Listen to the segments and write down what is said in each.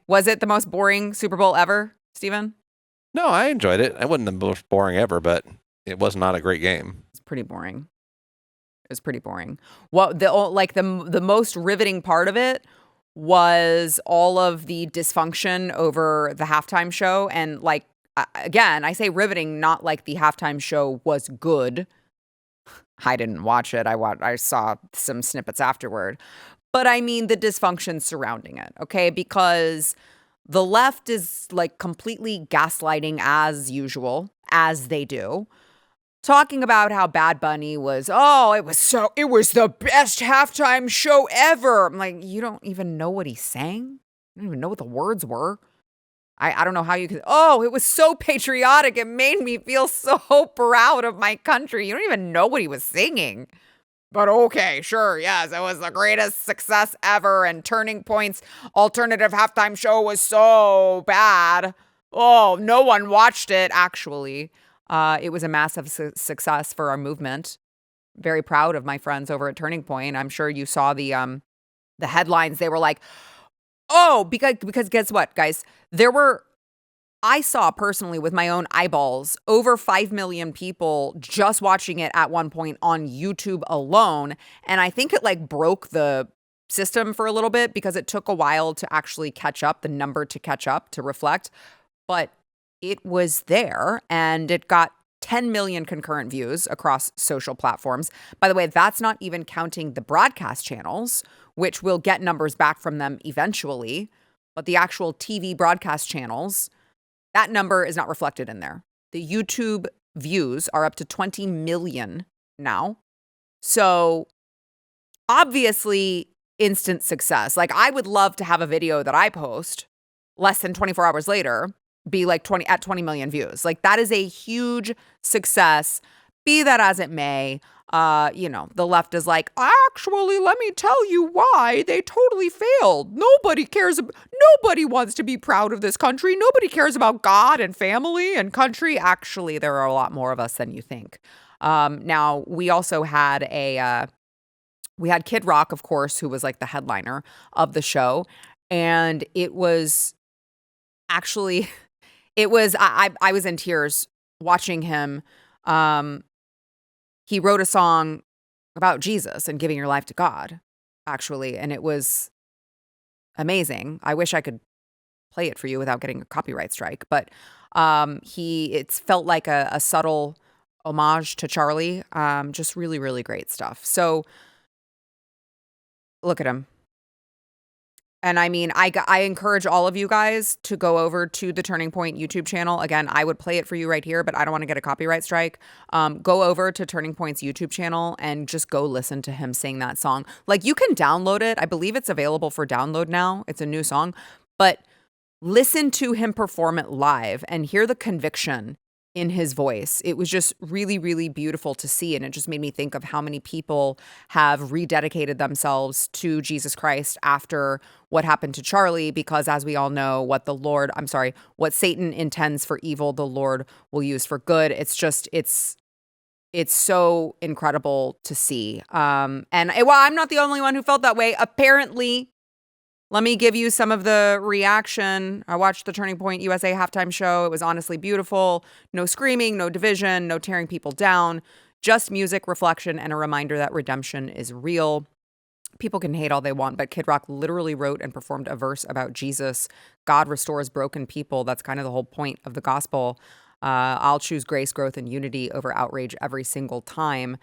Was it the most boring Super Bowl ever, Steven? No, I enjoyed it. It wasn't the most boring ever, but it was not a great game. It's pretty boring. It was pretty boring. What the most riveting part of it was all of the dysfunction over the halftime show. And like, again, I say riveting, not like the halftime show was good. I didn't watch it. I saw some snippets afterward. But I mean the dysfunction surrounding it, okay? Because the left is like completely gaslighting as usual, as they do. Talking about how Bad Bunny was, it was the best halftime show ever. I'm like, you don't even know what he's saying? You don't even know what the words were. I don't know how you could, it was so patriotic. It made me feel so proud of my country. You don't even know what he was singing. But okay, sure, yes, it was the greatest success ever. And Turning Point's alternative halftime show was so bad. Oh, no one watched it, actually. It was a massive success for our movement. Very proud of my friends over at Turning Point. I'm sure you saw the headlines. They were like, because guess what, guys? I saw personally with my own eyeballs over 5 million people just watching it at one point on YouTube alone. And I think it like broke the system for a little bit because it took a while to actually catch up, the number to catch up, to reflect. But it was there and it got 10 million concurrent views across social platforms. By the way, that's not even counting the broadcast channels, which will get numbers back from them eventually. But the actual TV broadcast channels, that number is not reflected in there. The YouTube views are up to 20 million now. So obviously instant success. Like I would love to have a video that I post less than 24 hours later be like 20 million views. Like that is a huge success. Be that as it may, the left is like, actually, let me tell you why they totally failed. Nobody wants to be proud of this country. Nobody cares about God and family and country. Actually, there are a lot more of us than you think. Now, we also had we had Kid Rock, of course, who was like the headliner of the show. And it was actually... I was in tears watching him. He wrote a song about Jesus and giving your life to God, actually. And it was amazing. I wish I could play it for you without getting a copyright strike. But it's felt like a subtle homage to Charlie. Just really, really great stuff. So look at him. And I mean, I encourage all of you guys to go over to the Turning Point YouTube channel. Again, I would play it for you right here, but I don't want to get a copyright strike. Go over to Turning Point's YouTube channel and just go listen to him sing that song. Like you can download it. I believe it's available for download now. It's a new song, but listen to him perform it live and hear the conviction in his voice. It was just really, really beautiful to see. And it just made me think of how many people have rededicated themselves to Jesus Christ after what happened to Charlie, because as we all know, what Satan intends for evil, the Lord will use for good. It's so incredible to see. I'm not the only one who felt that way. Apparently, let me give you some of the reaction. I watched the Turning Point USA halftime show. It was honestly beautiful. No screaming, no division, no tearing people down. Just music, reflection, and a reminder that redemption is real. People can hate all they want, but Kid Rock literally wrote and performed a verse about Jesus. God restores broken people. That's kind of the whole point of the gospel. I'll choose grace, growth, and unity over outrage every single time.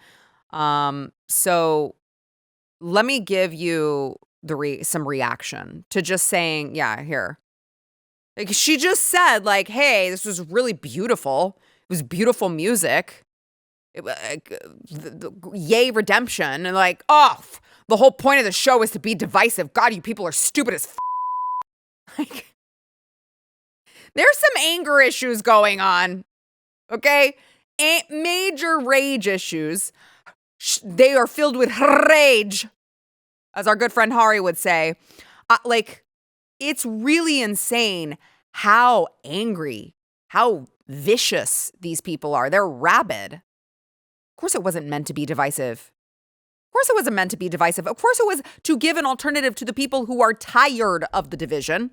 So let me give you some reaction to just saying, yeah, here. Like she just said, like, hey, this was really beautiful. It was beautiful music. Yay, redemption. And like, the whole point of the show is to be divisive. God, you people are stupid as Like, there's some anger issues going on. Okay? Major rage issues. They are filled with rage, as our good friend Hari would say. It's really insane how angry, how vicious these people are. They're rabid. Of course it wasn't meant to be divisive. Of course it wasn't meant to be divisive. Of course it was to give an alternative to the people who are tired of the division.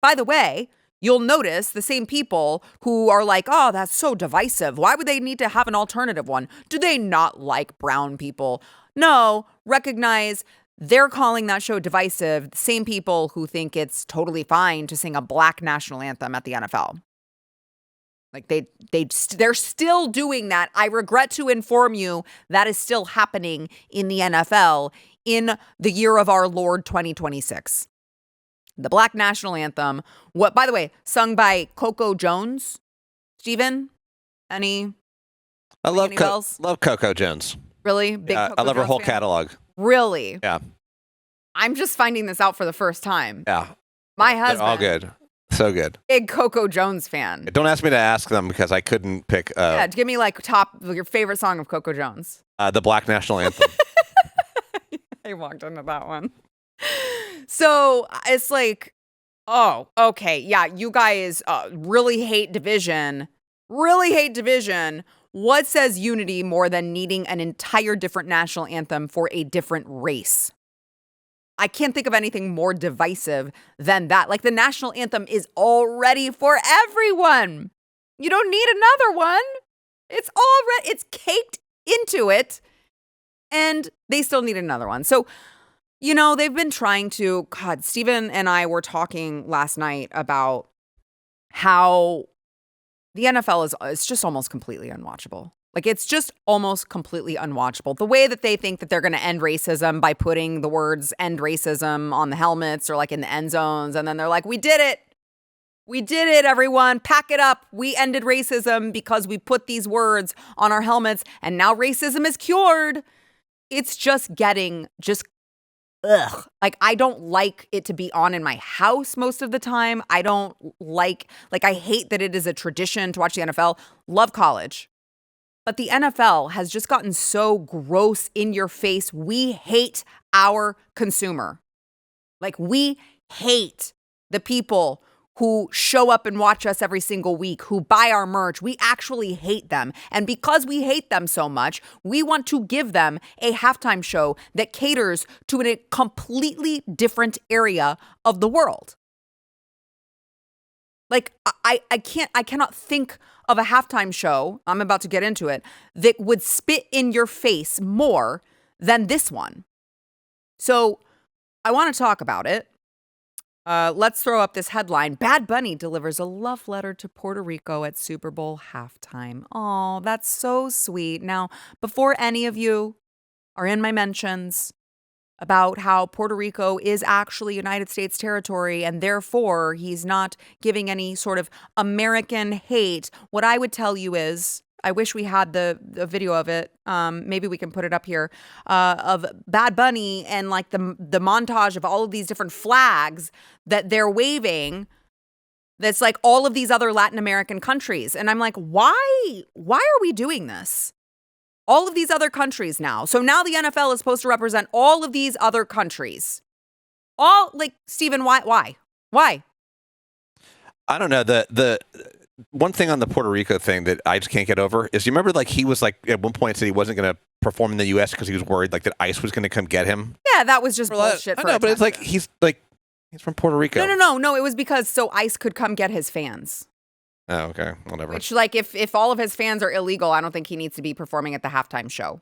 By the way, you'll notice the same people who are like, oh, that's so divisive. Why would they need to have an alternative one? Do they not like brown people? No, recognize they're calling that show divisive. The same people who think it's totally fine to sing a black national anthem at the NFL. Like they're still doing that. I regret to inform you that is still happening in the NFL in the year of our Lord 2026. The Black National Anthem, what, by the way, sung by Coco Jones. Steven, any bells? Love Coco Jones. Really? Big Coco I love her Jones whole fan? catalog. Really? Yeah. I'm just finding this out for the first time. Yeah. My husband. They're all good. So good. Big Coco Jones fan. Don't ask me to ask them because I couldn't pick. Yeah, give me like your favorite song of Coco Jones. The Black National Anthem. I walked into that one. So it's like, oh, okay. Yeah, you guys really hate division. Really hate division. What says unity more than needing an entire different national anthem for a different race? I can't think of anything more divisive than that. Like the national anthem is already for everyone. You don't need another one. It's caked into it. And they still need another one. So, they've been trying to, God, Stephen and I were talking last night about how the NFL is just almost completely unwatchable. Like, it's just almost completely unwatchable. The way that they think that they're going to end racism by putting the words end racism on the helmets or like in the end zones. And then they're like, we did it. We did it, everyone. Pack it up. We ended racism because we put these words on our helmets and now racism is cured. It's just getting ugh. Like, I don't like it to be on in my house most of the time. I don't I hate that it is a tradition to watch the NFL. Love college. But the NFL has just gotten so gross in your face. We hate our consumer. Like, we hate the people who show up and watch us every single week, who buy our merch. We actually hate them. And because we hate them so much, we want to give them a halftime show that caters to a completely different area of the world. Like, I cannot think of a halftime show, I'm about to get into it, that would spit in your face more than this one. So I want to talk about it. Let's throw up this headline. Bad Bunny delivers a love letter to Puerto Rico at Super Bowl halftime. Oh, that's so sweet. Now, before any of you are in my mentions about how Puerto Rico is actually United States territory and therefore he's not giving any sort of American hate, what I would tell you is, I wish we had the video of it. Maybe we can put it up here, of Bad Bunny and like the montage of all of these different flags that they're waving. That's like all of these other Latin American countries. And I'm like, why are we doing this? All of these other countries now. So now the NFL is supposed to represent all of these other countries. All like, Stephen, why? I don't know. The one thing on the Puerto Rico thing that I just can't get over is, you remember, like, he was like at one point said he wasn't going to perform in the U.S. because he was worried like that ICE was going to come get him. Yeah, that was just bullshit. I know, but it's like he's from Puerto Rico. No. It was because so ICE could come get his fans. Oh, okay, whatever. Which, like, if all of his fans are illegal, I don't think he needs to be performing at the halftime show.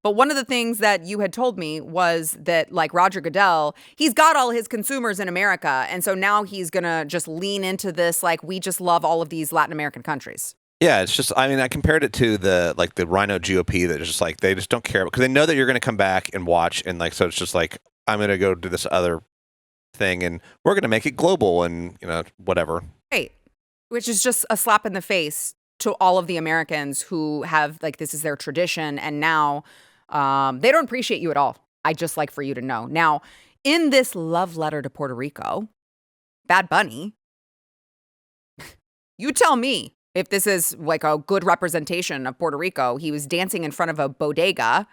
But one of the things that you had told me was that, like, Roger Goodell, he's got all his consumers in America. And so now he's going to just lean into this, like, we just love all of these Latin American countries. Yeah, it's just, I mean, I compared it to the Rhino GOP that is just like, they just don't care because they know that you're going to come back and watch. And like, so it's just like, I'm going to go do this other thing and we're going to make it global and, whatever. Right. Which is just a slap in the face to all of the Americans who have, like, this is their tradition. And now they don't appreciate you at all. I just like for you to know. Now, in this love letter to Puerto Rico, Bad Bunny, you tell me if this is like a good representation of Puerto Rico. He was dancing in front of a bodega,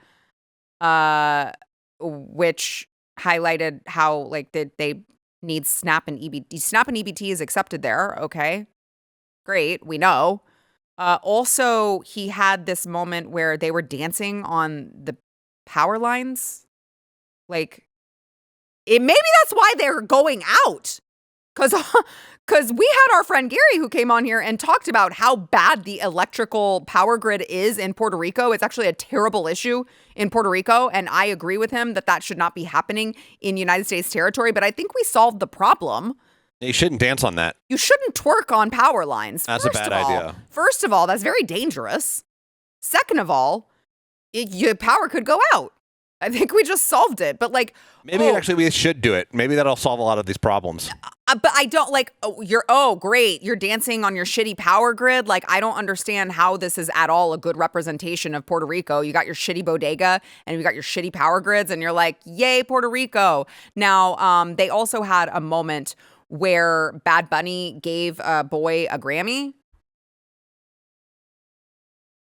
which highlighted how, like, they need SNAP and EBT. SNAP and EBT is accepted there. Okay. Great, we know. Also, he had this moment where they were dancing on the power lines. Like, maybe that's why they're going out. Because we had our friend Gary who came on here and talked about how bad the electrical power grid is in Puerto Rico. It's actually a terrible issue in Puerto Rico. And I agree with him that should not be happening in United States territory. But I think we solved the problem. You shouldn't dance on that. You shouldn't twerk on power lines. That's a bad idea. First of all, that's very dangerous. Second of all, your power could go out. I think we just solved it. But like, maybe actually we should do it. Maybe that'll solve a lot of these problems. But I don't like, great. You're dancing on your shitty power grid. Like, I don't understand how this is at all a good representation of Puerto Rico. You got your shitty bodega and you got your shitty power grids and you're like, yay, Puerto Rico. Now, they also had a moment where Bad Bunny gave a boy a Grammy.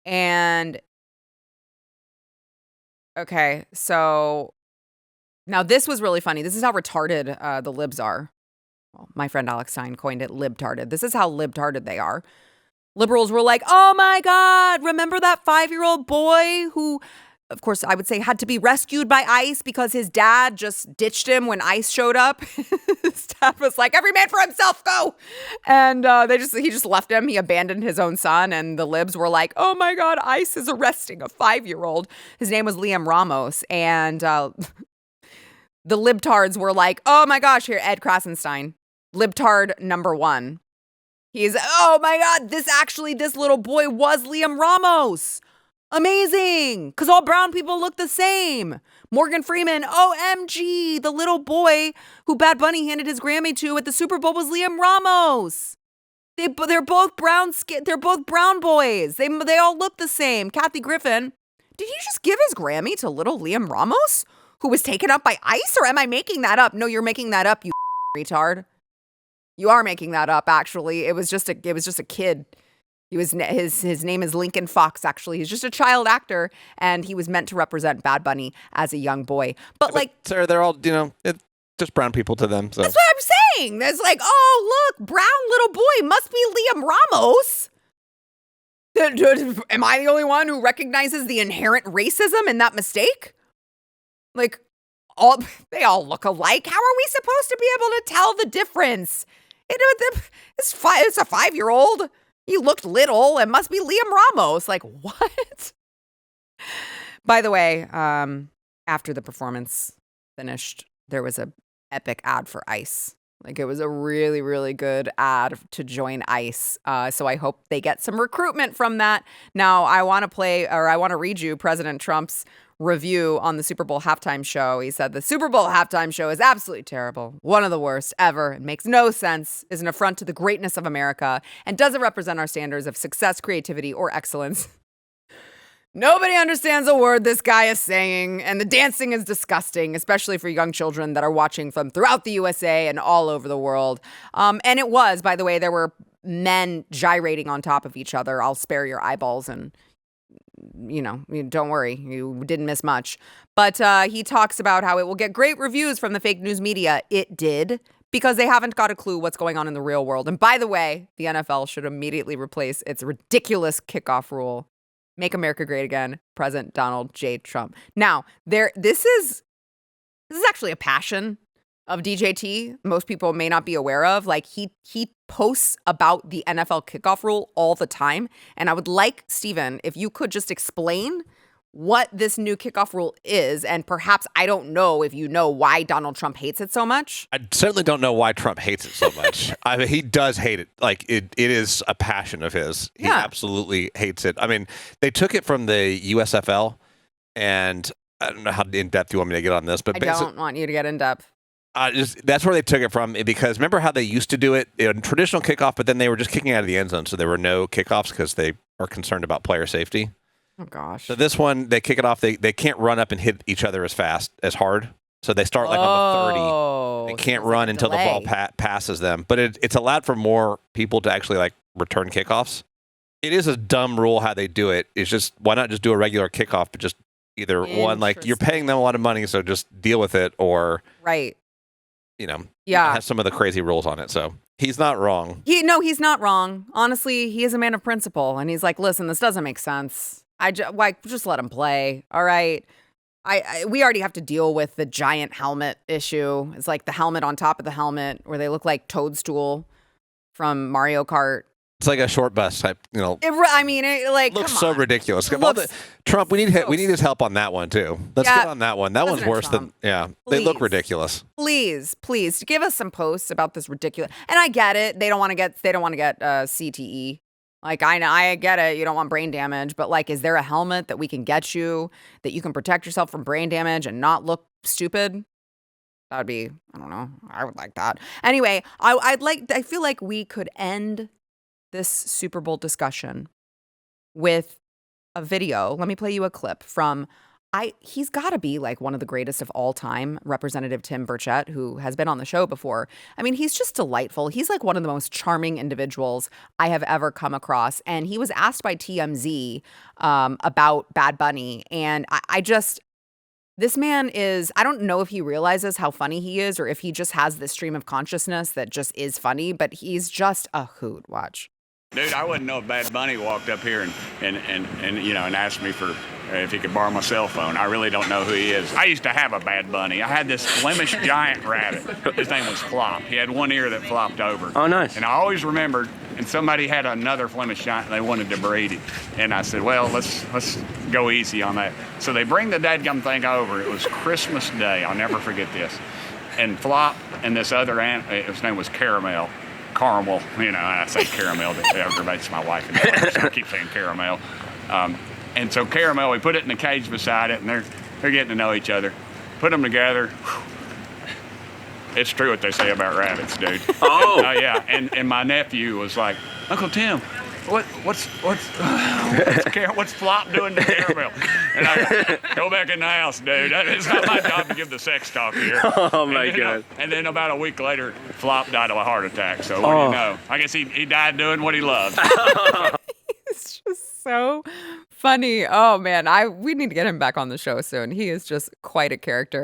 And okay, so now this was really funny. This is how retarded the libs are. Well, my friend Alex Stein coined it libtarded. This is how libtarded they are. Liberals were like, oh my God, remember that 5-year-old boy who, of course, I would say had to be rescued by ICE because his dad just ditched him when ICE showed up. His dad was like, every man for himself, go. And he just left him. He abandoned his own son. And the libs were like, oh my God, ICE is arresting a 5-year-old. His name was Liam Ramos. And the libtards were like, oh my gosh, here, Ed Krasenstein, libtard number 1. He's, oh my God, this little boy was Liam Ramos. Amazing, because all brown people look the same. Morgan Freeman, OMG, the little boy who Bad Bunny handed his Grammy to at the Super Bowl was Liam Ramos. They're both brown they're both brown boys. They all look the same. Kathy Griffin, did he just give his Grammy to little Liam Ramos, who was taken up by ICE, or am I making that up? No, you're making that up, you retard. You are making that up. Actually, it was just a kid. His name is Lincoln Fox, actually. He's just a child actor, and he was meant to represent Bad Bunny as a young boy. But like, Sarah, they're all, it's just brown people to them. So. That's what I'm saying. There's like, oh, look, brown little boy must be Liam Ramos. Am I the only one who recognizes the inherent racism in that mistake? Like, they all look alike. How are we supposed to be able to tell the difference? It's a 5-year-old. He looked little. It must be Liam Ramos. Like, what? By the way, after the performance finished, there was an epic ad for ICE. Like, it was a really, really good ad to join ICE. So I hope they get some recruitment from that. Now, I want to read you President Trump's review on the Super Bowl halftime show. He said, the Super Bowl halftime show is absolutely terrible. One of the worst ever. It makes no sense, is an affront to the greatness of America, and doesn't represent our standards of success, creativity, or excellence. Nobody understands a word this guy is saying, and the dancing is disgusting, especially for young children that are watching from throughout the USA and all over the world. And it was, by the way, there were men gyrating on top of each other. I'll spare your eyeballs, and don't worry, you didn't miss much. But he talks about how it will get great reviews from the fake news media. It did, because they haven't got a clue what's going on in the real world. And by the way, the NFL should immediately replace its ridiculous kickoff rule. Make America Great Again, President Donald J. Trump. Now, this is actually a passion of DJT. Most people may not be aware of. Like, he posts about the NFL kickoff rule all the time. And I would like, Steven, if you could just explain what this new kickoff rule is. And perhaps, I don't know if you know why Donald Trump hates it so much. I certainly don't know why Trump hates it so much. I mean, he does hate it. Like, it is a passion of his. He absolutely hates it. I mean, they took it from the USFL, and I don't know how in-depth you want me to get on this, but I don't want you to get in-depth. That's where they took it from, because remember how they used to do it in traditional kickoff, but then they were just kicking out of the end zone, so there were no kickoffs because they are concerned about player safety. Oh, gosh. So this one, they kick it off. They can't run up and hit each other as hard. So they start like on the 30. They can't run until the ball passes them. But it's allowed for more people to actually like return kickoffs. It is a dumb rule how they do it. It's just, why not just do a regular kickoff, but just either one, like you're paying them a lot of money, so just deal with it, or right. Has some of the crazy rules on it. So he's not wrong. He's not wrong. Honestly, he is a man of principle, and he's like, listen, this doesn't make sense. Just let him play. All right. we already have to deal with the giant helmet issue. It's like the helmet on top of the helmet where they look like Toadstool from Mario Kart. It's like a short bus type, It looks so ridiculous. Trump, we need his help on that one too. Let's get on that one. That one's worse than They look ridiculous. Please give us some posts about this ridiculous. And I get it. They don't want to get CTE. Like I get it. You don't want brain damage, but like, is there a helmet that we can get you that you can protect yourself from brain damage and not look stupid? That would be, I don't know. I would like that. Anyway, I feel like we could end this Super Bowl discussion with a video. Let me play you a clip from, he's got to be like one of the greatest of all time, Representative Tim Burchett, who has been on the show before. I mean, he's just delightful. He's like one of the most charming individuals I have ever come across. And he was asked by TMZ about Bad Bunny. And this man is, I don't know if he realizes how funny he is or if he just has this stream of consciousness that just is funny, but he's just a hoot. Watch. Dude, I wouldn't know if Bad Bunny walked up here and asked me for if he could borrow my cell phone. I really don't know who he is. I used to have a Bad Bunny. I had this Flemish giant rabbit. His name was Flop. He had one ear that flopped over. Oh, nice. And I always remembered, and somebody had another Flemish giant and they wanted to breed it. And I said, well, let's go easy on that. So they bring the dadgum thing over. It was Christmas Day. I'll never forget this. And Flop and this other his name was Caramel. I say caramel, that aggravates my wife, and so I keep saying caramel. And so Caramel, we put it in the cage beside it, and they're getting to know each other. Put them together. It's true what they say about rabbits, dude. Oh. Yeah. And my nephew was like, Uncle Tim, what's Flop doing to Caramel? And I go back in the house, dude. It's not my job to give the sex talk here. Oh my God. And then about a week later, Flop died of a heart attack. So what do you know? I guess he died doing what he loved. It's just so funny. Oh man, we need to get him back on the show soon. He is just quite a character.